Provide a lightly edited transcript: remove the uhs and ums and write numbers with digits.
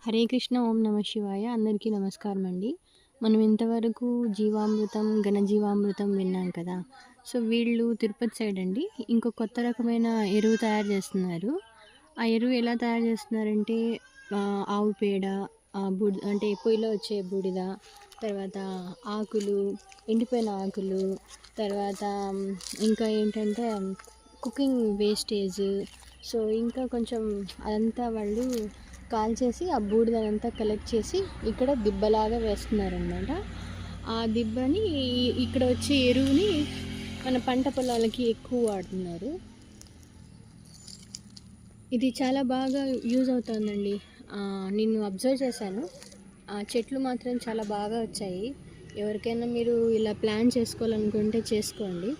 హరే కృష్ణ ఓం నమ శివాయ అందరికీ నమస్కారం అండి. మనం ఇంతవరకు జీవామృతం ఘనజీవామృతం విన్నాం కదా. సో వీళ్ళు తిరుపతి సైడ్ అండి ఇంకో కొత్త రకమైన ఎరువు తయారు చేస్తున్నారు. ఆ ఎరువు ఎలా తయారు చేస్తున్నారంటే ఆవు పేడ, బూడి అంటే పొయ్యిలో వచ్చే బూడిద, తర్వాత ఆకులు, ఎండిపోయిన ఆకులు, తర్వాత ఇంకా ఏంటంటే కుకింగ్ వేస్టేజ్. సో ఇంకా కొంచెం అదంతా వాళ్ళు కాల్చేసి ఆ బూడిదనంతా కలెక్ట్ చేసి ఇక్కడ దిబ్బలాగా వేస్తున్నారనమాట. ఆ దిబ్బని ఇక్కడ వచ్చే ఎరువుని మన పంట పొలాలకి ఎక్కువ వాడుతున్నారు. ఇది చాలా బాగా యూజ్ అవుతుందండి. నేను అబ్జర్వ్ చేశాను. చెట్లు మాత్రం చాలా బాగా వచ్చాయి. ఎవరికైనా మీరు ఇలా ప్లాన్ చేసుకోవాలనుకుంటే చేసుకోండి.